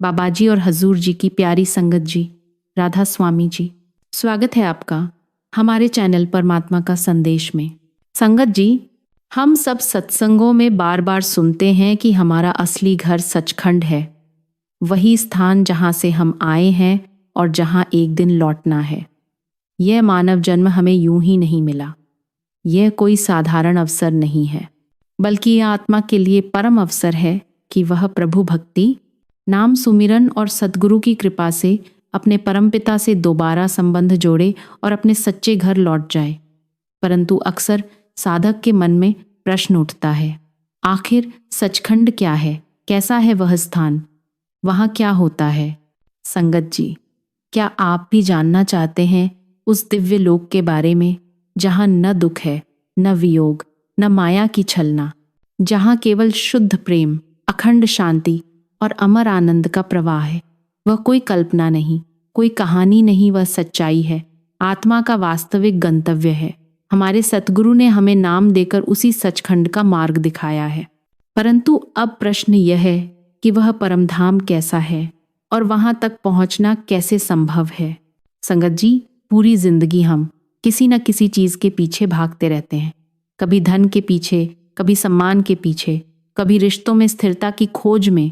बाबा जी और हजूर जी की प्यारी संगत जी, राधा स्वामी जी, स्वागत है आपका हमारे चैनल परमात्मा का संदेश में। संगत जी, हम सब सत्संगों में बार बार सुनते हैं कि हमारा असली घर सचखंड है, वही स्थान जहाँ से हम आए हैं और जहाँ एक दिन लौटना है। यह मानव जन्म हमें यूं ही नहीं मिला। यह कोई साधारण अवसर नहीं है, बल्कि यह आत्मा के लिए परम अवसर है कि वह प्रभु भक्ति, नाम सुमिरन और सद्गुरु की कृपा से अपने परमपिता से दोबारा संबंध जोड़े और अपने सच्चे घर लौट जाए। परंतु अक्सर साधक के मन में प्रश्न उठता है, आखिर सचखंड क्या है? कैसा है वह स्थान? वहाँ क्या होता है? संगत जी, क्या आप भी जानना चाहते हैं उस दिव्य लोक के बारे में, जहाँ न दुख है, न वियोग, न माया की छलना, जहाँ केवल शुद्ध प्रेम, अखंड शांति और अमर आनंद का प्रवाह है? वह कोई कल्पना नहीं, कोई कहानी नहीं, वह सच्चाई है, आत्मा का वास्तविक गंतव्य है। हमारे सतगुरु ने हमें नाम देकर उसी सचखंड का मार्ग दिखाया है। परंतु अब प्रश्न यह है कि वह परमधाम कैसा है और वहां तक पहुंचना कैसे संभव है? संगत जी, पूरी जिंदगी हम किसी न किसी चीज के पीछे भागते रहते हैं। कभी धन के पीछे, कभी सम्मान के पीछे, कभी रिश्तों में स्थिरता की खोज में,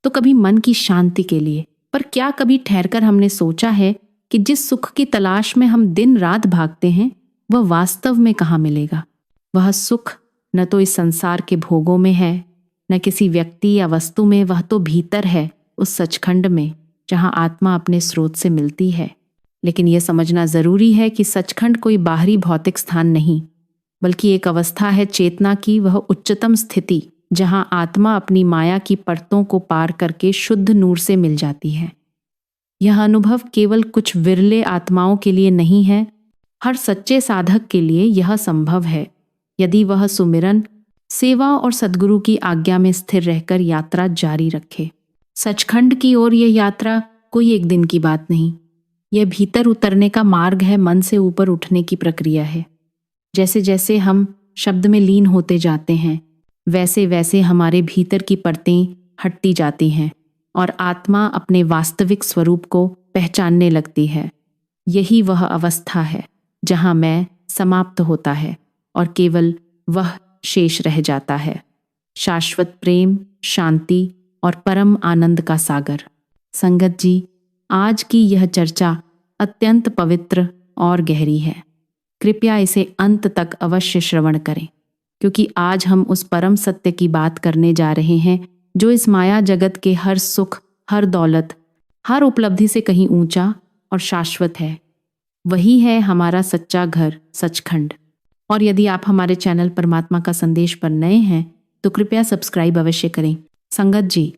तो कभी मन की शांति के लिए। पर क्या कभी ठहरकर हमने सोचा है कि जिस सुख की तलाश में हम दिन रात भागते हैं, वह वास्तव में कहाँ मिलेगा? वह सुख न तो इस संसार के भोगों में है, न किसी व्यक्ति या वस्तु में, वह तो भीतर है, उस सचखंड में जहाँ आत्मा अपने स्रोत से मिलती है। लेकिन यह समझना जरूरी है कि सचखंड कोई बाहरी भौतिक स्थान नहीं, बल्कि एक अवस्था है चेतना की, वह उच्चतम स्थिति जहां आत्मा अपनी माया की परतों को पार करके शुद्ध नूर से मिल जाती है। यह अनुभव केवल कुछ विरले आत्माओं के लिए नहीं है, हर सच्चे साधक के लिए यह संभव है, यदि वह सुमिरन, सेवा और सद्गुरु की आज्ञा में स्थिर रहकर यात्रा जारी रखे। सचखंड की ओर यह यात्रा कोई एक दिन की बात नहीं, यह भीतर उतरने का मार्ग है, मन से ऊपर उठने की प्रक्रिया है। जैसे जैसे हम शब्द में लीन होते जाते हैं, वैसे वैसे हमारे भीतर की परतें हटती जाती हैं और आत्मा अपने वास्तविक स्वरूप को पहचानने लगती है। यही वह अवस्था है जहाँ मैं समाप्त होता है और केवल वह शेष रह जाता है, शाश्वत प्रेम, शांति और परम आनंद का सागर। संगत जी, आज की यह चर्चा अत्यंत पवित्र और गहरी है। कृपया इसे अंत तक अवश्य श्रवण करें, क्योंकि आज हम उस परम सत्य की बात करने जा रहे हैं जो इस माया जगत के हर सुख, हर दौलत, हर उपलब्धि से कहीं ऊंचा और शाश्वत है। वही है हमारा सच्चा घर, सचखंड। और यदि आप हमारे चैनल परमात्मा का संदेश पर नए हैं तो कृपया सब्सक्राइब अवश्य करें। संगत जी,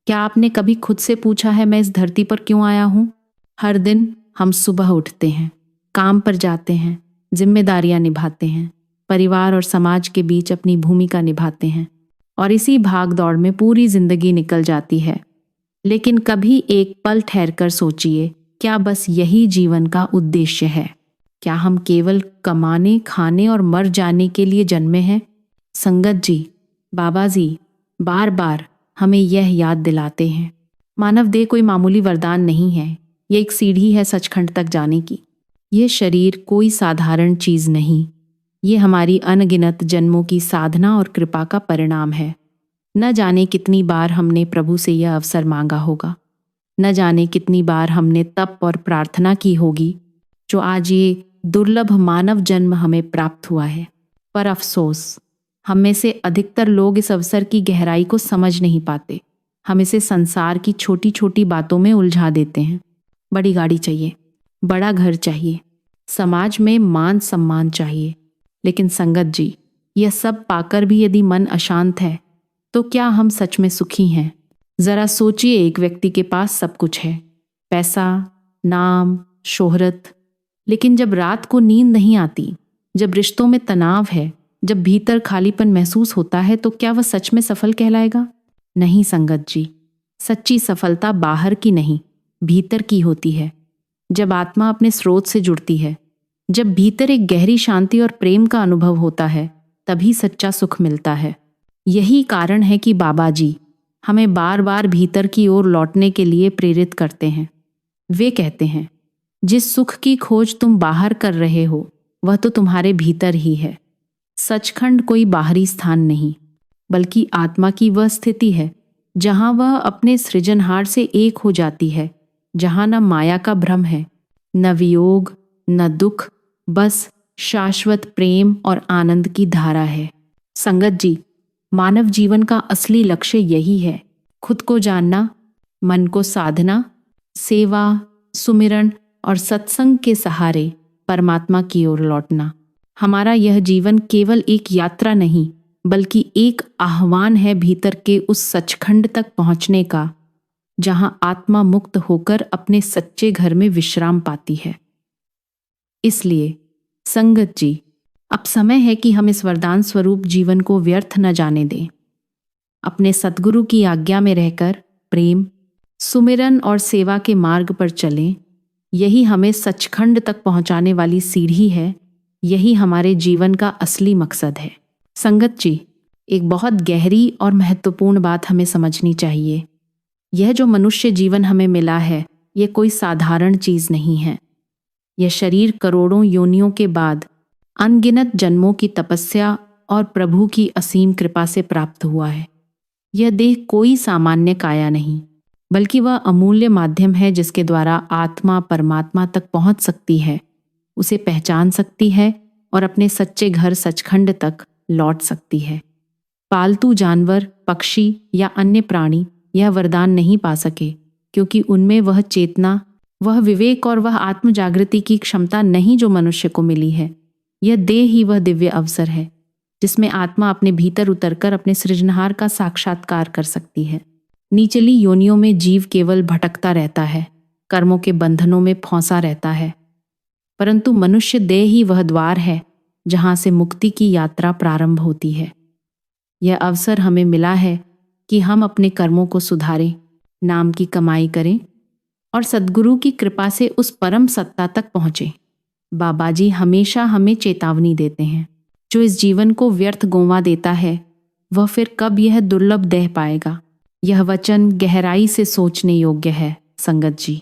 क्या आपने कभी खुद से पूछा है, मैं इस धरती पर क्यों आया हूँ? हर दिन हम सुबह उठते हैं, काम पर जाते हैं, जिम्मेदारियां निभाते हैं, परिवार और समाज के बीच अपनी भूमिका निभाते हैं और इसी भाग दौड़ में पूरी जिंदगी निकल जाती है। लेकिन कभी एक पल ठहरकर सोचिए, क्या बस यही जीवन का उद्देश्य है? क्या हम केवल कमाने, खाने और मर जाने के लिए जन्मे हैं? संगत जी, बाबा जी बार बार हमें यह याद दिलाते हैं, मानव देह कोई मामूली वरदान नहीं है, ये एक सीढ़ी है सचखंड तक जाने की। यह शरीर कोई साधारण चीज नहीं, ये हमारी अनगिनत जन्मों की साधना और कृपा का परिणाम है। न जाने कितनी बार हमने प्रभु से यह अवसर मांगा होगा, न जाने कितनी बार हमने तप और प्रार्थना की होगी, जो आज ये दुर्लभ मानव जन्म हमें प्राप्त हुआ है। पर अफसोस, हम में से अधिकतर लोग इस अवसर की गहराई को समझ नहीं पाते। हम इसे संसार की छोटी छोटी बातों में उलझा देते हैं। बड़ी गाड़ी चाहिए, बड़ा घर चाहिए, समाज में मान सम्मान चाहिए। लेकिन संगत जी, यह सब पाकर भी यदि मन अशांत है तो क्या हम सच में सुखी हैं? जरा सोचिए, एक व्यक्ति के पास सब कुछ है, पैसा, नाम, शोहरत, लेकिन जब रात को नींद नहीं आती, जब रिश्तों में तनाव है, जब भीतर खालीपन महसूस होता है, तो क्या वह सच में सफल कहलाएगा? नहीं संगत जी, सच्ची सफलता बाहर की नहीं, भीतर की होती है। जब आत्मा अपने स्रोत से जुड़ती है, जब भीतर एक गहरी शांति और प्रेम का अनुभव होता है, तभी सच्चा सुख मिलता है। यही कारण है कि बाबा जी हमें बार बार भीतर की ओर लौटने के लिए प्रेरित करते हैं। वे कहते हैं, जिस सुख की खोज तुम बाहर कर रहे हो वह तो तुम्हारे भीतर ही है। सचखंड कोई बाहरी स्थान नहीं, बल्कि आत्मा की वह स्थिति है जहां वह अपने सृजनहार से एक हो जाती है, जहां न माया का भ्रम है, न वियोग, न दुख, बस शाश्वत प्रेम और आनंद की धारा है। संगत जी, मानव जीवन का असली लक्ष्य यही है, खुद को जानना, मन को साधना, सेवा, सुमिरन और सत्संग के सहारे परमात्मा की ओर लौटना। हमारा यह जीवन केवल एक यात्रा नहीं, बल्कि एक आह्वान है भीतर के उस सचखंड तक पहुंचने का, जहां आत्मा मुक्त होकर अपने सच्चे घर में विश्राम पाती है। इसलिए संगत जी, अब समय है कि हम इस वरदान स्वरूप जीवन को व्यर्थ न जाने दें। अपने सद्गुरु की आज्ञा में रहकर प्रेम, सुमिरन और सेवा के मार्ग पर चलें। यही हमें सचखंड तक पहुंचाने वाली सीढ़ी है, यही हमारे जीवन का असली मकसद है। संगत जी, एक बहुत गहरी और महत्वपूर्ण बात हमें समझनी चाहिए। यह जो मनुष्य जीवन हमें मिला है, यह कोई साधारण चीज नहीं है। यह शरीर करोड़ों योनियों के बाद अनगिनत जन्मों की तपस्या और प्रभु की असीम कृपा से प्राप्त हुआ है। यह देह कोई सामान्य काया नहीं, बल्कि वह अमूल्य माध्यम है जिसके द्वारा आत्मा परमात्मा तक पहुंच सकती है, उसे पहचान सकती है और अपने सच्चे घर सचखंड तक लौट सकती है। पालतू जानवर, पक्षी या अन्य प्राणी यह वरदान नहीं पा सके, क्योंकि उनमें वह चेतना, वह विवेक और वह आत्म जागृति की क्षमता नहीं जो मनुष्य को मिली है। यह देह ही वह दिव्य अवसर है जिसमें आत्मा अपने भीतर उतरकर अपने सृजनहार का साक्षात्कार कर सकती है। नीचली योनियों में जीव केवल भटकता रहता है, कर्मों के बंधनों में फंसा रहता है, परंतु मनुष्य देह ही वह द्वार है जहां से मुक्ति की यात्रा प्रारंभ होती है। यह अवसर हमें मिला है कि हम अपने कर्मों को सुधारें, नाम की कमाई करें और सद्गुरु की कृपा से उस परम सत्ता तक पहुँचें। बाबा जी हमेशा हमें चेतावनी देते हैं, जो इस जीवन को व्यर्थ गोंवा देता है वह फिर कब यह दुर्लभ देह पाएगा। यह वचन गहराई से सोचने योग्य है। संगत जी,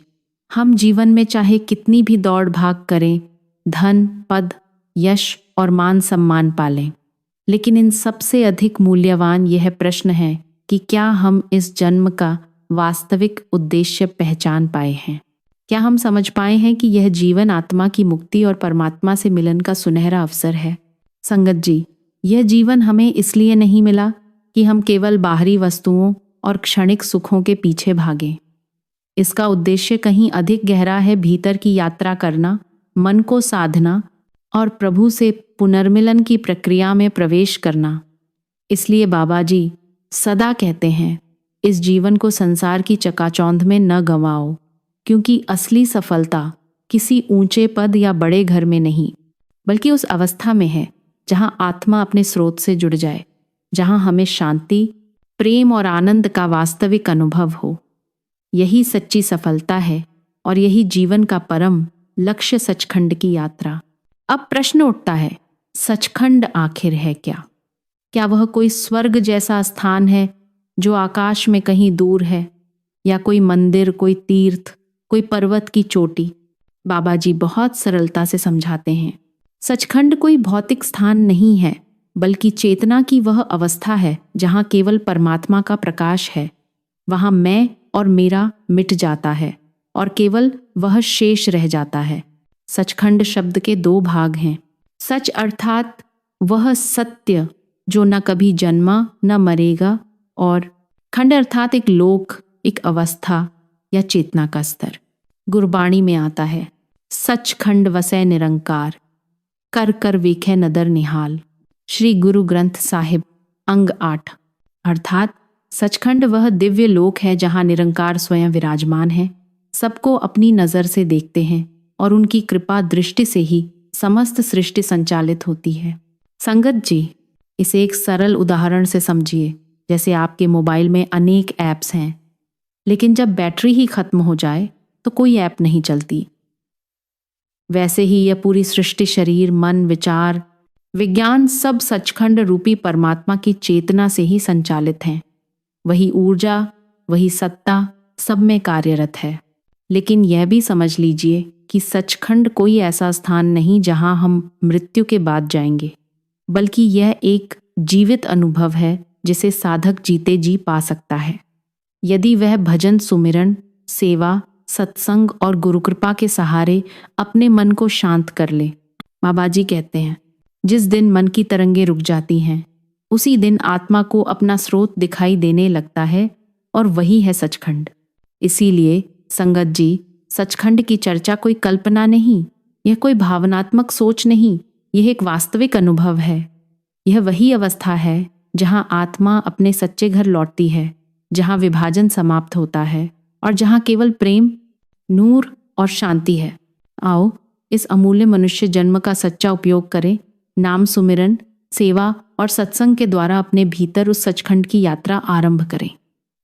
हम जीवन में चाहे कितनी भी दौड़ भाग करें, धन, पद, यश और मान सम्मान पालें, लेकिन इन सबसे अधिक मूल्यवान यह प्रश्न है कि क्या हम इस जन्म का वास्तविक उद्देश्य पहचान पाए हैं? क्या हम समझ पाए हैं कि यह जीवन आत्मा की मुक्ति और परमात्मा से मिलन का सुनहरा अवसर है? संगत जी, यह जीवन हमें इसलिए नहीं मिला कि हम केवल बाहरी वस्तुओं और क्षणिक सुखों के पीछे भागें। इसका उद्देश्य कहीं अधिक गहरा है, भीतर की यात्रा करना, मन को साधना और प्रभु से पुनर्मिलन की प्रक्रिया में प्रवेश करना। इसलिए बाबा जी सदा कहते हैं, इस जीवन को संसार की चकाचौंध में न गंवाओ, क्योंकि असली सफलता किसी ऊंचे पद या बड़े घर में नहीं, बल्कि उस अवस्था में है जहां आत्मा अपने स्रोत से जुड़ जाए, जहां हमें शांति, प्रेम और आनंद का वास्तविक अनुभव हो। यही सच्ची सफलता है और यही जीवन का परम लक्ष्य, सचखंड की यात्रा। अब प्रश्न उठता है, सचखंड आखिर है क्या? क्या वह कोई स्वर्ग जैसा स्थान है जो आकाश में कहीं दूर है, या कोई मंदिर, कोई तीर्थ, कोई पर्वत की चोटी? बाबा जी बहुत सरलता से समझाते हैं, सचखंड कोई भौतिक स्थान नहीं है, बल्कि चेतना की वह अवस्था है जहां केवल परमात्मा का प्रकाश है। वहां मैं और मेरा मिट जाता है और केवल वह शेष रह जाता है। सचखंड शब्द के दो भाग हैं। सच अर्थात वह सत्य जो न कभी जन्मा न मरेगा, और खंड अर्थात एक लोक, एक अवस्था या चेतना का स्तर। गुरबाणी में आता है, सचखंड वसै निरंकार, कर कर वेखे नदर निहाल। श्री गुरु ग्रंथ साहिब अंग 8। अर्थात सचखंड वह दिव्य लोक है जहां निरंकार स्वयं विराजमान है, सबको अपनी नज़र से देखते हैं और उनकी कृपा दृष्टि से ही समस्त सृष्टि संचालित होती है। संगत जी, इसे एक सरल उदाहरण से समझिए। जैसे आपके मोबाइल में अनेक ऐप्स हैं, लेकिन जब बैटरी ही खत्म हो जाए तो कोई ऐप नहीं चलती। वैसे ही यह पूरी सृष्टि, शरीर, मन, विचार, विज्ञान सब सचखंड रूपी परमात्मा की चेतना से ही संचालित हैं। वही ऊर्जा, वही सत्ता सब में कार्यरत है। लेकिन यह भी समझ लीजिए कि सचखंड कोई ऐसा स्थान नहीं जहां हम मृत्यु के बाद जाएंगे, बल्कि यह एक जीवित अनुभव है जिसे साधक जीते जी पा सकता है, यदि वह भजन, सुमिरन, सेवा, सत्संग और गुरुकृपा के सहारे अपने मन को शांत कर ले। बाबा जी कहते हैं, जिस दिन मन की तरंगें रुक जाती हैं, उसी दिन आत्मा को अपना स्रोत दिखाई देने लगता है, और वही है सचखंड। इसीलिए संगत जी, सचखंड की चर्चा कोई कल्पना नहीं, यह कोई भावनात्मक सोच नहीं, यह एक वास्तविक अनुभव है। यह वही अवस्था है जहां आत्मा अपने सच्चे घर लौटती है, जहां विभाजन समाप्त होता है और जहां केवल प्रेम, नूर और शांति है। आओ इस अमूल्य मनुष्य जन्म का सच्चा उपयोग करें, नाम सुमिरन, सेवा और सत्संग के द्वारा अपने भीतर उस सचखंड की यात्रा आरंभ करें।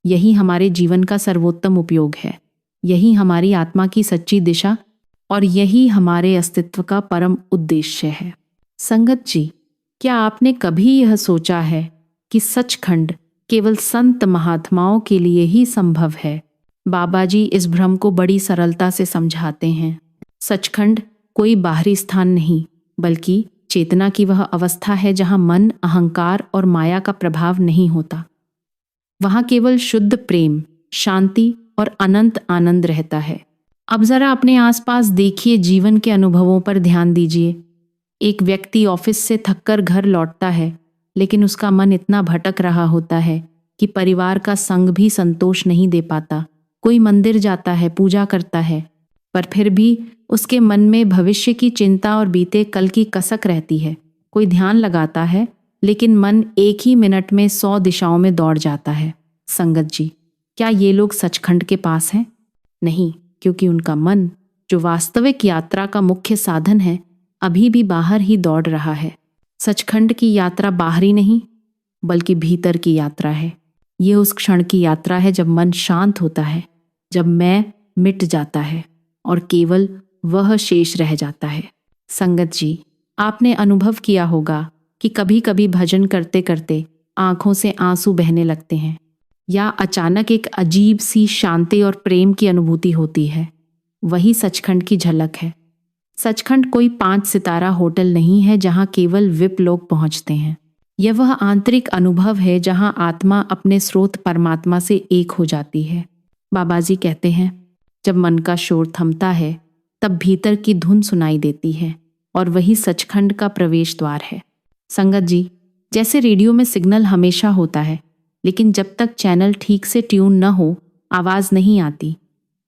यही हमारे जीवन का सर्वोत्तम उपयोग है, यही हमारी आत्मा की सच्ची दिशा और यही हमारे अस्तित्व का परम उद्देश्य है। संगत जी, क्या आपने कभी यह सोचा है कि सचखंड केवल संत महात्माओं के लिए ही संभव है? बाबा जी इस भ्रम को बड़ी सरलता से समझाते हैं। सचखंड कोई बाहरी स्थान नहीं, बल्कि चेतना की वह अवस्था है जहां मन, अहंकार और माया का प्रभाव नहीं होता। वहां केवल शुद्ध प्रेम, शांति और अनंत आनंद रहता है। अब जरा अपने आसपास देखिए, जीवन के अनुभवों पर ध्यान दीजिए। एक व्यक्ति ऑफिस से थककर घर लौटता है, लेकिन उसका मन इतना भटक रहा होता है कि परिवार का संग भी संतोष नहीं दे पाता। कोई मंदिर जाता है, पूजा करता है, पर फिर भी उसके मन में भविष्य की चिंता और बीते कल की कसक रहती है। कोई ध्यान लगाता है, लेकिन मन एक ही मिनट में 100 दिशाओं में दौड़ जाता है। संगत जी, क्या ये लोग सचखंड के पास हैं? नहीं, क्योंकि उनका मन, जो वास्तविक यात्रा का मुख्य साधन है, अभी भी बाहर ही दौड़ रहा है। सचखंड की यात्रा बाहरी नहीं, बल्कि भीतर की यात्रा है। ये उस क्षण की यात्रा है जब मन शांत होता है, जब मैं मिट जाता है और केवल वह शेष रह जाता है। संगत जी, आपने अनुभव किया होगा कि कभी कभी भजन करते करते आंखों से आंसू बहने लगते हैं, या अचानक एक अजीब सी शांति और प्रेम की अनुभूति होती है। वही सचखंड की झलक है। सचखंड कोई 5 सितारा होटल नहीं है जहां केवल विप लोग पहुंचते हैं। यह वह आंतरिक अनुभव है जहां आत्मा अपने स्रोत परमात्मा से एक हो जाती है। बाबा जी कहते हैं, जब मन का शोर थमता है, तब भीतर की धुन सुनाई देती है, और वही सचखंड का प्रवेश द्वार है। संगत जी, जैसे रेडियो में सिग्नल हमेशा होता है, लेकिन जब तक चैनल ठीक से ट्यून न हो, आवाज़ नहीं आती,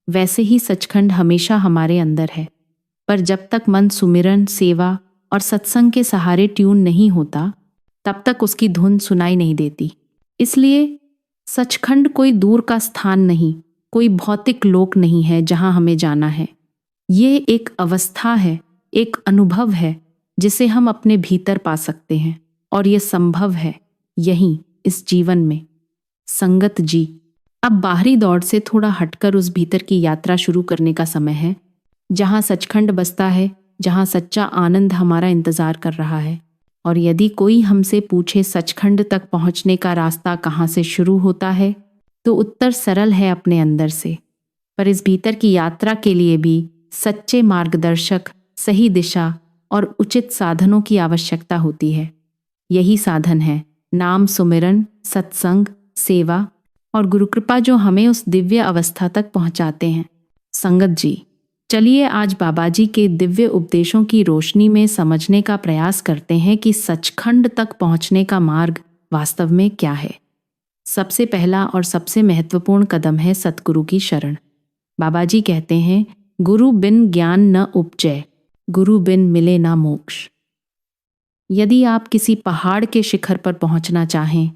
वैसे ही सचखंड हमेशा हमारे अंदर है। पर जब तक मन सुमिरन, सेवा और सत्संग के सहारे ट्यून नहीं होता, तब तक उसकी धुन सुनाई नहीं देती। इसलिए सचखंड कोई दूर का स्थान नहीं, कोई भौतिक लोक नहीं है जहां हमें जाना है। ये एक अवस्था है, एक अनुभव है जिसे हम अपने भीतर पा सकते हैं, और ये संभव है यहीं इस जीवन में। संगत जी, अब बाहरी दौड़ से थोड़ा हटकर उस भीतर की यात्रा शुरू करने का समय है, जहां सचखंड बसता है, जहां सच्चा आनंद हमारा इंतजार कर रहा है। और यदि कोई हमसे पूछे सचखंड तक पहुंचने का रास्ता कहाँ से शुरू होता है, तो उत्तर सरल है, अपने अंदर से। पर इस भीतर की यात्रा के लिए भी सच्चे मार्गदर्शक, सही दिशा और उचित साधनों की आवश्यकता होती है। यही साधन है नाम सुमिरन, सत्संग, सेवा और गुरुकृपा, जो हमें उस दिव्य अवस्था तक पहुंचाते हैं। संगत जी, चलिए आज बाबा जी के दिव्य उपदेशों की रोशनी में समझने का प्रयास करते हैं कि सचखंड तक पहुंचने का मार्ग वास्तव में क्या है। सबसे पहला और सबसे महत्वपूर्ण कदम है सतगुरु की शरण। बाबा जी कहते हैं, गुरु बिन ज्ञान न उपजय, गुरु बिन मिले ना मोक्ष। यदि आप किसी पहाड़ के शिखर पर पहुंचना चाहें,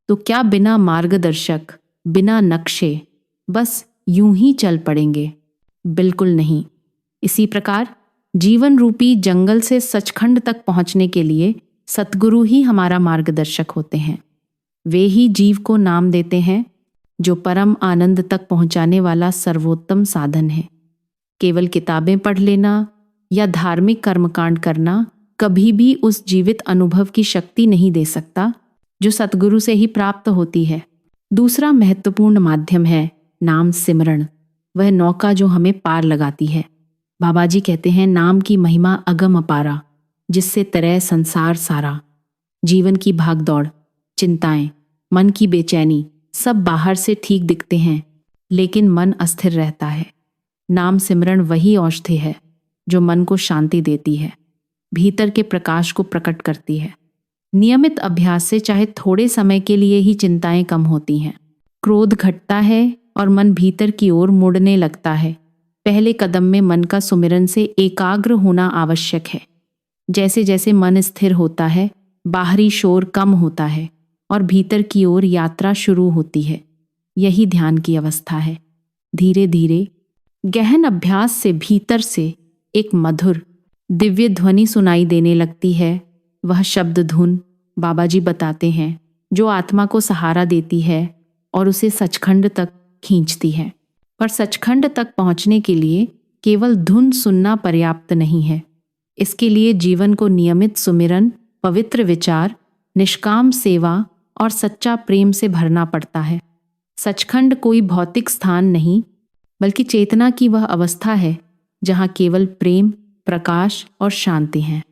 तो क्या बिना मार्गदर्शक, बिना नक्शे बस यूं ही चल पड़ेंगे? बिल्कुल नहीं। इसी प्रकार जीवन रूपी जंगल से सचखंड तक पहुंचने के लिए सतगुरु ही हमारा मार्गदर्शक होते हैं। वे ही जीव को नाम देते हैं, जो परम आनंद तक पहुंचाने वाला सर्वोत्तम साधन है। केवल किताबें पढ़ लेना या धार्मिक कर्मकांड करना कभी भी उस जीवित अनुभव की शक्ति नहीं दे सकता जो सतगुरु से ही प्राप्त होती है। दूसरा महत्वपूर्ण माध्यम है नाम सिमरण, वह नौका जो हमें पार लगाती है। बाबा जी कहते हैं, नाम की महिमा अगम अपारा, जिससे तरह संसार सारा। जीवन की भागदौड़, चिंताएं, मन की बेचैनी सब बाहर से ठीक दिखते हैं, लेकिन मन अस्थिर रहता है। नाम सिमरण वही औषधि है जो मन को शांति देती है, भीतर के प्रकाश को प्रकट करती है। नियमित अभ्यास से चाहे थोड़े समय के लिए ही चिंताएं कम होती हैं। क्रोध घटता है और मन भीतर की ओर मुड़ने लगता है। पहले कदम में मन का सुमिरन से एकाग्र होना आवश्यक है। जैसे जैसे मन स्थिर होता है, बाहरी शोर कम होता है और भीतर की ओर यात्रा शुरू होती है। यही ध्यान की अवस्था है। धीरे धीरे गहन अभ्यास से भीतर से एक मधुर दिव्य ध्वनि सुनाई देने लगती है। वह शब्द धुन, बाबा जी बताते हैं, जो आत्मा को सहारा देती है और उसे सचखंड तक खींचती है। पर सचखंड तक पहुंचने के लिए केवल धुन सुनना पर्याप्त नहीं है। इसके लिए जीवन को नियमित सुमिरन, पवित्र विचार, निष्काम सेवा और सच्चा प्रेम से भरना पड़ता है। सचखंड कोई भौतिक स्थान नहीं, बल्कि चेतना की वह अवस्था है जहाँ केवल प्रेम, प्रकाश और शांति है।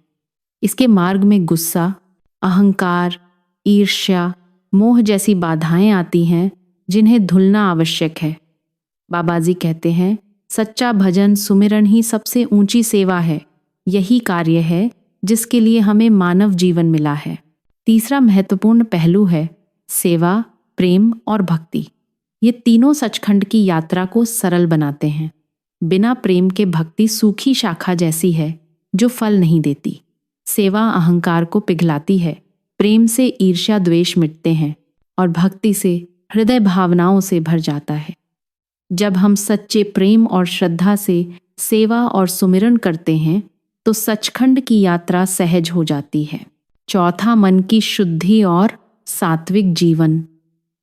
इसके मार्ग में गुस्सा, अहंकार, ईर्ष्या, मोह जैसी बाधाएं आती हैं, जिन्हें धुलना आवश्यक है। बाबा जी कहते हैं, सच्चा भजन सुमिरन ही सबसे ऊंची सेवा है। यही कार्य है जिसके लिए हमें मानव जीवन मिला है। तीसरा महत्वपूर्ण पहलू है सेवा, प्रेम और भक्ति। ये तीनों सचखंड की यात्रा को सरल बनाते हैं। बिना प्रेम के भक्ति सूखी शाखा जैसी है जो फल नहीं देती। सेवा अहंकार को पिघलाती है, प्रेम से ईर्ष्या द्वेष मिटते हैं और भक्ति से हृदय भावनाओं से भर जाता है। जब हम सच्चे प्रेम और श्रद्धा से सेवा और सुमिरन करते हैं तो सचखंड की यात्रा सहज हो जाती है। चौथा, मन की शुद्धि और सात्विक जीवन।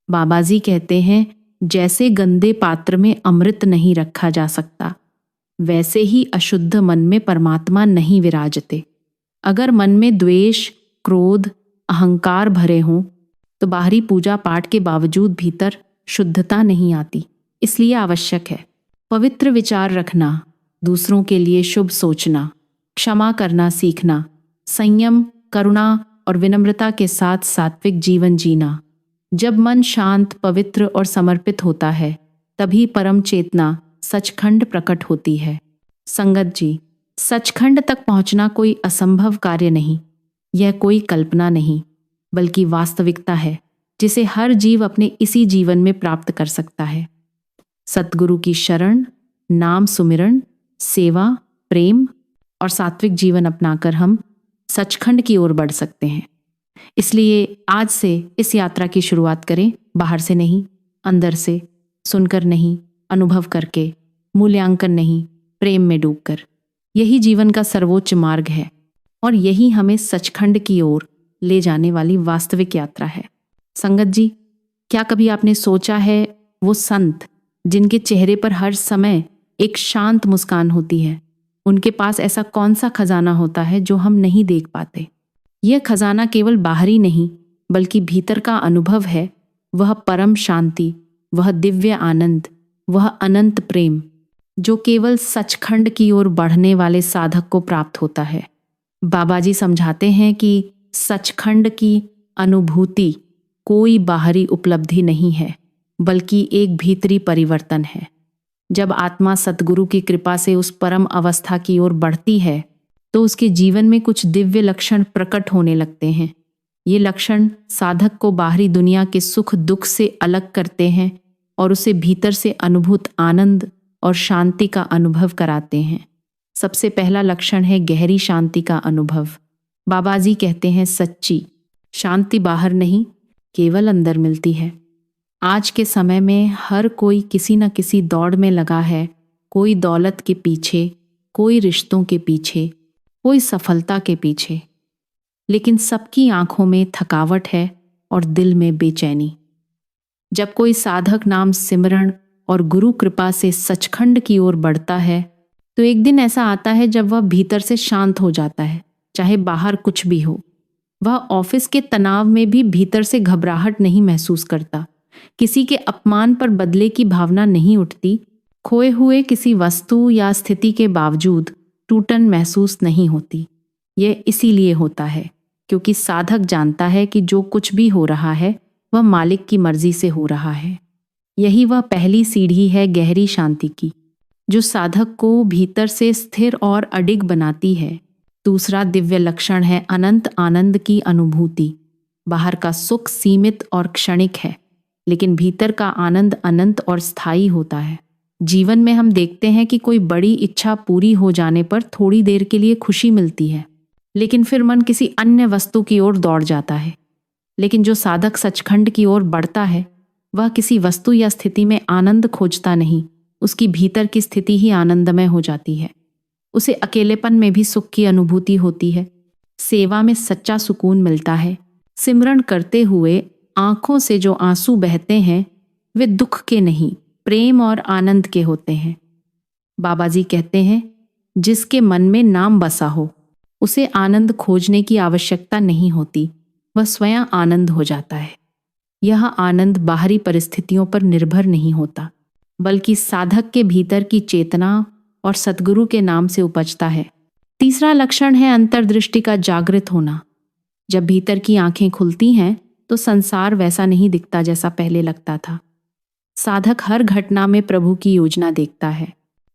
बाबा जी कहते हैं, जैसे गंदे पात्र में अमृत नहीं रखा जा सकता, वैसे ही अशुद्ध मन में परमात्मा नहीं विराजते। अगर मन में द्वेष, क्रोध, अहंकार भरे हों तो बाहरी पूजा पाठ के बावजूद भीतर शुद्धता नहीं आती। इसलिए आवश्यक है पवित्र विचार रखना, दूसरों के लिए शुभ सोचना, क्षमा करना सीखना, संयम, करुणा और विनम्रता के साथ सात्विक जीवन जीना। जब मन शांत, पवित्र और समर्पित होता है, तभी परम चेतना सचखंड प्रकट होती है। संगत जी, सचखंड तक पहुंचना कोई असंभव कार्य नहीं, यह कोई कल्पना नहीं, बल्कि वास्तविकता है जिसे हर जीव अपने इसी जीवन में प्राप्त कर सकता है। सतगुरु की शरण, नाम सुमिरन, सेवा, प्रेम और सात्विक जीवन अपनाकर हम सचखंड की ओर बढ़ सकते हैं। इसलिए आज से इस यात्रा की शुरुआत करें, बाहर से नहीं, अंदर से, सुनकर नहीं, अनुभव करके, मूल्यांकन नहीं, प्रेम में डूबकर। यही जीवन का सर्वोच्च मार्ग है और यही हमें सचखंड की ओर ले जाने वाली वास्तविक यात्रा है। संगत जी, क्या कभी आपने सोचा है वो संत जिनके चेहरे पर हर समय एक शांत मुस्कान होती है, उनके पास ऐसा कौन सा खजाना होता है जो हम नहीं देख पाते? यह खजाना केवल बाहरी नहीं बल्कि भीतर का अनुभव है। वह परम शांति, वह दिव्य आनंद, वह अनंत प्रेम जो केवल सचखंड की ओर बढ़ने वाले साधक को प्राप्त होता है। बाबा जी समझाते हैं कि सचखंड की अनुभूति कोई बाहरी उपलब्धि नहीं है, बल्कि एक भीतरी परिवर्तन है। जब आत्मा सतगुरु की कृपा से उस परम अवस्था की ओर बढ़ती है तो उसके जीवन में कुछ दिव्य लक्षण प्रकट होने लगते हैं। ये लक्षण साधक को बाहरी दुनिया के सुख दुख से अलग करते हैं और उसे भीतर से अनुभूत आनंद और शांति का अनुभव कराते हैं। सबसे पहला लक्षण है गहरी शांति का अनुभव। बाबा जी कहते हैं, सच्ची शांति बाहर नहीं, केवल अंदर मिलती है। आज के समय में हर कोई किसी न किसी दौड़ में लगा है, कोई दौलत के पीछे, कोई रिश्तों के पीछे, कोई सफलता के पीछे, लेकिन सबकी आंखों में थकावट है और दिल में बेचैनी। जब कोई साधक नाम सिमरण और गुरु कृपा से सचखंड की ओर बढ़ता है तो एक दिन ऐसा आता है जब वह भीतर से शांत हो जाता है, चाहे बाहर कुछ भी हो। वह ऑफिस के तनाव में भी भीतर से घबराहट नहीं महसूस करता, किसी के अपमान पर बदले की भावना नहीं उठती, खोए हुए किसी वस्तु या स्थिति के बावजूद टूटन महसूस नहीं होती। यह इसीलिए होता है क्योंकि साधक जानता है कि जो कुछ भी हो रहा है वह मालिक की मर्जी से हो रहा है। यही वह पहली सीढ़ी है गहरी शांति की, जो साधक को भीतर से स्थिर और अडिग बनाती है। दूसरा दिव्य लक्षण है अनंत आनंद की अनुभूति। बाहर का सुख सीमित और क्षणिक है, लेकिन भीतर का आनंद अनंत और स्थायी होता है। जीवन में हम देखते हैं कि कोई बड़ी इच्छा पूरी हो जाने पर थोड़ी देर के लिए खुशी मिलती है, लेकिन फिर मन किसी अन्य वस्तु की ओर दौड़ जाता है। लेकिन जो साधक सचखंड की ओर बढ़ता है, वह किसी वस्तु या स्थिति में आनंद खोजता नहीं, उसकी भीतर की स्थिति ही आनंदमय हो जाती है। उसे अकेलेपन में भी सुख की अनुभूति होती है, सेवा में सच्चा सुकून मिलता है। सिमरण करते हुए आंखों से जो आंसू बहते हैं वे दुख के नहीं, प्रेम और आनंद के होते हैं। बाबा जी कहते हैं, जिसके मन में नाम बसा हो उसे आनंद खोजने की आवश्यकता नहीं होती, वह स्वयं आनंद हो जाता है। यह आनंद बाहरी परिस्थितियों पर निर्भर नहीं होता, बल्कि साधक के भीतर की चेतना और सद्गुरु के नाम से उपजता है। तीसरा लक्षण है अंतर्दृष्टि का जागृत होना। जब भीतर की आंखें खुलती हैं तो संसार वैसा नहीं दिखता जैसा पहले लगता था। साधक हर घटना में प्रभु की योजना देखता है,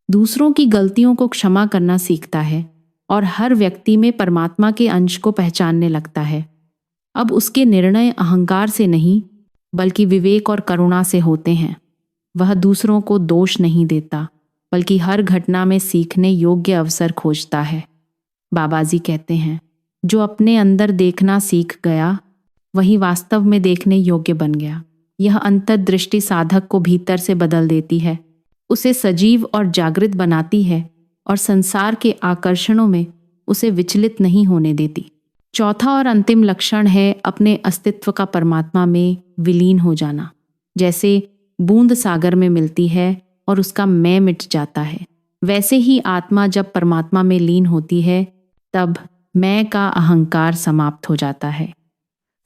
दूसरों की गलतियों को क्षमा करना सीखता है और हर व्यक्ति में परमात्मा के अंश को पहचानने लगता है। अब उसके निर्णय अहंकार से नहीं, बल्कि विवेक और करुणा से होते हैं। वह दूसरों को दोष नहीं देता, बल्कि हर घटना में सीखने योग्य अवसर खोजता है। बाबा जी कहते हैं, जो अपने अंदर देखना सीख गया वही वास्तव में देखने योग्य बन गया। यह अंतर्दृष्टि साधक को भीतर से बदल देती है, उसे सजीव और जागृत बनाती है और संसार के आकर्षणों में उसे विचलित नहीं होने देती। चौथा और अंतिम लक्षण है अपने अस्तित्व का परमात्मा में विलीन हो जाना। जैसे बूंद सागर में मिलती है और उसका मैं मिट जाता है, वैसे ही आत्मा जब परमात्मा में लीन होती है तब मैं का अहंकार समाप्त हो जाता है।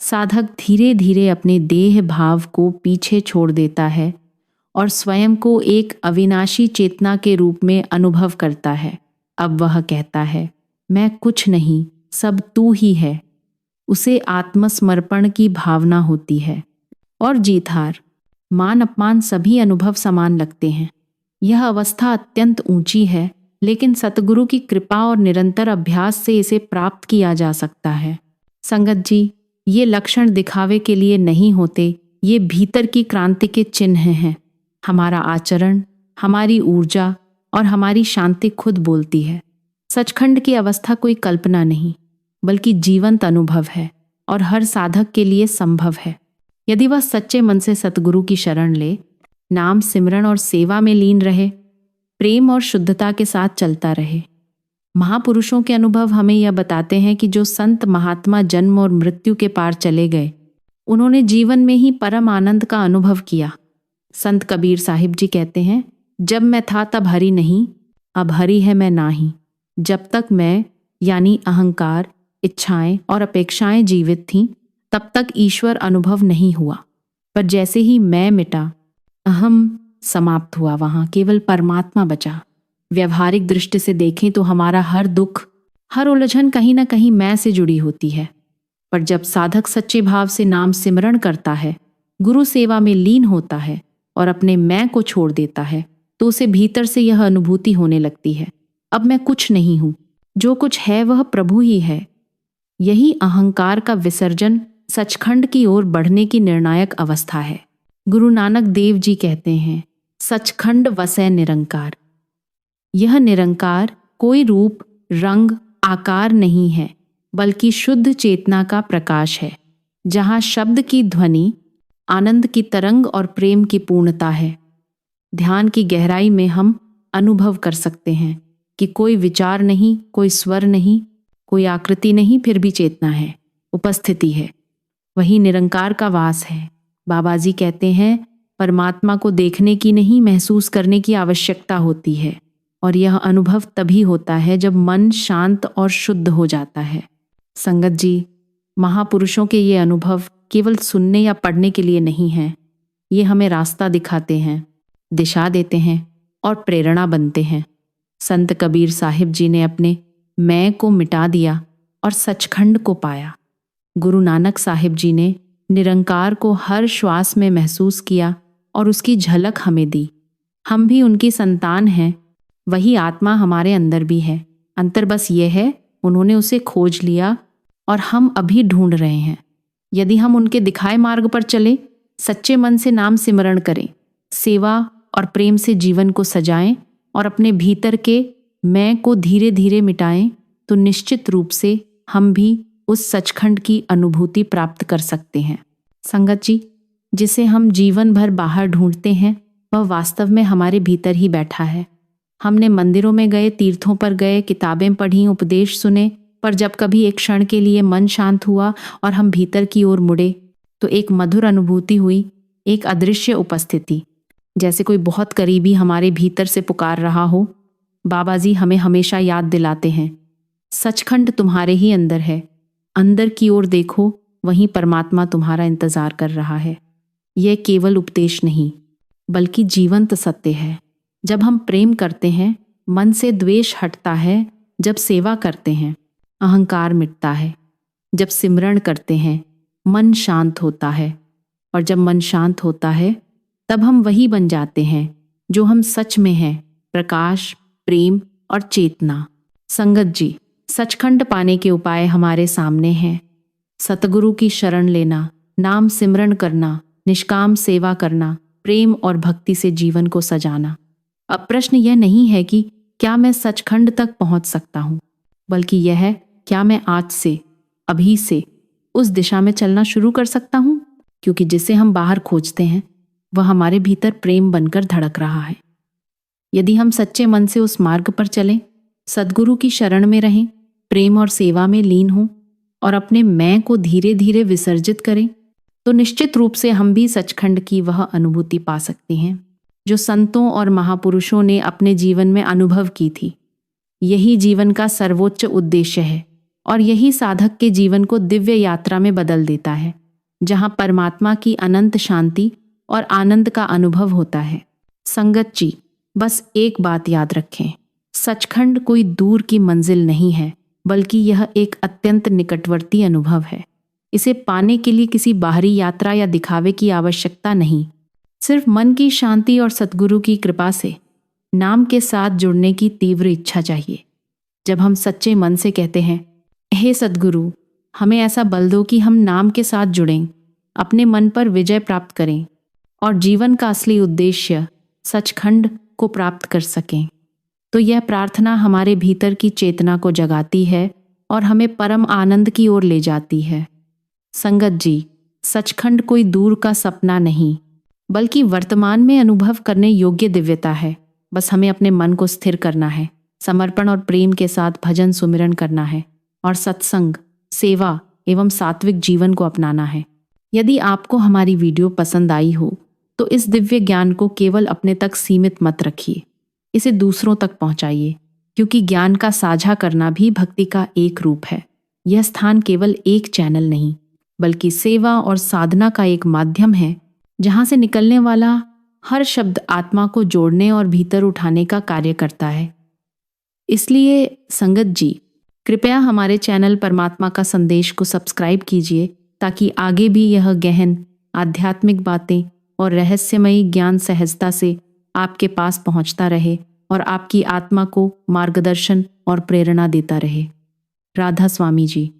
साधक धीरे धीरे अपने देह भाव को पीछे छोड़ देता है और स्वयं को एक अविनाशी चेतना के रूप में अनुभव करता है। अब वह कहता है, मैं कुछ नहीं, सब तू ही है। उसे आत्मसमर्पण की भावना होती है और जीत हार, मान अपमान सभी अनुभव समान लगते हैं। यह अवस्था अत्यंत ऊंची है, लेकिन सतगुरु की कृपा और निरंतर अभ्यास से इसे प्राप्त किया जा सकता है। संगत जी, ये लक्षण दिखावे के लिए नहीं होते, ये भीतर की क्रांति के चिन्ह हैं। हमारा आचरण, हमारी ऊर्जा और हमारी शांति खुद बोलती है। सचखंड की अवस्था कोई कल्पना नहीं, बल्कि जीवंत अनुभव है और हर साधक के लिए संभव है, यदि वह सच्चे मन से सतगुरु की शरण ले, नाम सिमरण और सेवा में लीन रहे, प्रेम और शुद्धता के साथ चलता रहे। महापुरुषों के अनुभव हमें यह बताते हैं कि जो संत महात्मा जन्म और मृत्यु के पार चले गए, उन्होंने जीवन में ही परम आनंद का अनुभव किया। संत कबीर साहिब जी कहते हैं, जब मैं था तब हरि नहीं, अब हरि है मैं नाही। जब तक मैं यानी अहंकार, इच्छाएं और अपेक्षाएं जीवित थीं, तब तक ईश्वर अनुभव नहीं हुआ। पर जैसे ही मैं मिटा, अहम समाप्त हुआ, वहां केवल परमात्मा बचा। व्यवहारिक दृष्टि से देखें तो हमारा हर दुख, हर उलझन कहीं ना कहीं मैं से जुड़ी होती है। पर जब साधक सच्चे भाव से नाम सिमरण करता है, गुरु सेवा में लीन होता है और अपने मैं को छोड़ देता है, तो उसे भीतर से यह अनुभूति होने लगती है, अब मैं कुछ नहीं हूं, जो कुछ है वह प्रभु ही है। यही अहंकार का विसर्जन सचखंड की ओर बढ़ने की निर्णायक अवस्था है। गुरु नानक देव जी कहते हैं, सचखंड वसै निरंकार। यह निरंकार कोई रूप, रंग, आकार नहीं है, बल्कि शुद्ध चेतना का प्रकाश है, जहाँ शब्द की ध्वनि, आनंद की तरंग और प्रेम की पूर्णता है। ध्यान की गहराई में हम अनुभव कर सकते हैं कि कोई विचार नहीं, कोई स्वर नहीं, कोई आकृति नहीं, फिर भी चेतना है, उपस्थिति है। वही निरंकार का वास है। बाबा जी कहते हैं, परमात्मा को देखने की नहीं, महसूस करने की आवश्यकता होती है, और यह अनुभव तभी होता है जब मन शांत और शुद्ध हो जाता है। संगत जी, महापुरुषों के ये अनुभव केवल सुनने या पढ़ने के लिए नहीं हैं, ये हमें रास्ता दिखाते हैं, दिशा देते हैं और प्रेरणा बनते हैं। संत कबीर साहिब जी ने अपने मैं को मिटा दिया और सचखंड को पाया। गुरु नानक साहिब जी ने निरंकार को हर श्वास में महसूस किया और उसकी झलक हमें दी। हम भी उनकी संतान हैं, वही आत्मा हमारे अंदर भी है। अंतर बस ये है, उन्होंने उसे खोज लिया और हम अभी ढूंढ रहे हैं। यदि हम उनके दिखाए मार्ग पर चले, सच्चे मन से नाम सिमरण करें, सेवा और प्रेम से जीवन को सजाएं और अपने भीतर के मैं को धीरे धीरे मिटाएं, तो निश्चित रूप से हम भी उस सचखंड की अनुभूति प्राप्त कर सकते हैं। संगत जी, जिसे हम जीवन भर बाहर ढूंढते हैं, वह वास्तव में हमारे भीतर ही बैठा है। हमने मंदिरों में गए, तीर्थों पर गए, किताबें पढ़ी, उपदेश सुने, पर जब कभी एक क्षण के लिए मन शांत हुआ और हम भीतर की ओर मुड़े, तो एक मधुर अनुभूति हुई, एक अदृश्य उपस्थिति, जैसे कोई बहुत करीबी हमारे भीतर से पुकार रहा हो। बाबा जी हमें हमेशा याद दिलाते हैं, सचखंड तुम्हारे ही अंदर है, अंदर की ओर देखो, वहीं परमात्मा तुम्हारा इंतजार कर रहा है। यह केवल उपदेश नहीं, बल्कि जीवंत सत्य है। जब हम प्रेम करते हैं, मन से द्वेष हटता है। जब सेवा करते हैं, अहंकार मिटता है। जब सिमरण करते हैं, मन शांत होता है। और जब मन शांत होता है, तब हम वही बन जाते हैं जो हम सच में हैं, प्रकाश, प्रेम और चेतना। संगत जी, सचखंड पाने के उपाय हमारे सामने हैं। सतगुरु की शरण लेना, नाम सिमरण करना, निष्काम सेवा करना, प्रेम और भक्ति से जीवन को सजाना। अब प्रश्न यह नहीं है कि क्या मैं सचखंड तक पहुंच सकता हूं, बल्कि यह है, क्या मैं आज से, अभी से उस दिशा में चलना शुरू कर सकता हूं? क्योंकि जिसे हम बाहर खोजते हैं, वह हमारे भीतर प्रेम बनकर धड़क रहा है। यदि हम सच्चे मन से उस मार्ग पर चलें, सद्गुरु की शरण में रहें, प्रेम और सेवा में लीन हों और अपने मैं को धीरे धीरे विसर्जित करें, तो निश्चित रूप से हम भी सचखंड की वह अनुभूति पा सकते हैं जो संतों और महापुरुषों ने अपने जीवन में अनुभव की थी। यही जीवन का सर्वोच्च उद्देश्य है और यही साधक के जीवन को दिव्य यात्रा में बदल देता है, जहां परमात्मा की अनंत शांति और आनंद का अनुभव होता है। संगत जी, बस एक बात याद रखें, सचखंड कोई दूर की मंजिल नहीं है, बल्कि यह एक अत्यंत निकटवर्ती अनुभव है। इसे पाने के लिए किसी बाहरी यात्रा या दिखावे की आवश्यकता नहीं, सिर्फ मन की शांति और सद्गुरु की कृपा से नाम के साथ जुड़ने की तीव्र इच्छा चाहिए। जब हम सच्चे मन से कहते हैं, हे सद्गुरु, हमें ऐसा बल दो कि हम नाम के साथ जुड़ें, अपने मन पर विजय प्राप्त करें और जीवन का असली उद्देश्य सचखंड को प्राप्त कर सकें, तो यह प्रार्थना हमारे भीतर की चेतना को जगाती है और हमें परम आनंद की ओर ले जाती है। संगत जी, सचखंड कोई दूर का सपना नहीं, बल्कि वर्तमान में अनुभव करने योग्य दिव्यता है। बस हमें अपने मन को स्थिर करना है, समर्पण और प्रेम के साथ भजन सुमिरन करना है और सत्संग, सेवा एवं सात्विक जीवन को अपनाना है। यदि आपको हमारी वीडियो पसंद आई हो, तो इस दिव्य ज्ञान को केवल अपने तक सीमित मत रखिए, इसे दूसरों तक पहुंचाइए, क्योंकि ज्ञान का साझा करना भी भक्ति का एक रूप है। यह स्थान केवल एक चैनल नहीं, बल्कि सेवा और साधना का एक माध्यम है, जहां से निकलने वाला हर शब्द आत्मा को जोड़ने और भीतर उठाने का कार्य करता है। इसलिए संगत जी, कृपया हमारे चैनल परमात्मा का संदेश को सब्सक्राइब कीजिए, ताकि आगे भी यह गहन आध्यात्मिक बातें और रहस्यमयी ज्ञान सहजता से आपके पास पहुंचता रहे और आपकी आत्मा को मार्गदर्शन और प्रेरणा देता रहे। राधा स्वामी जी।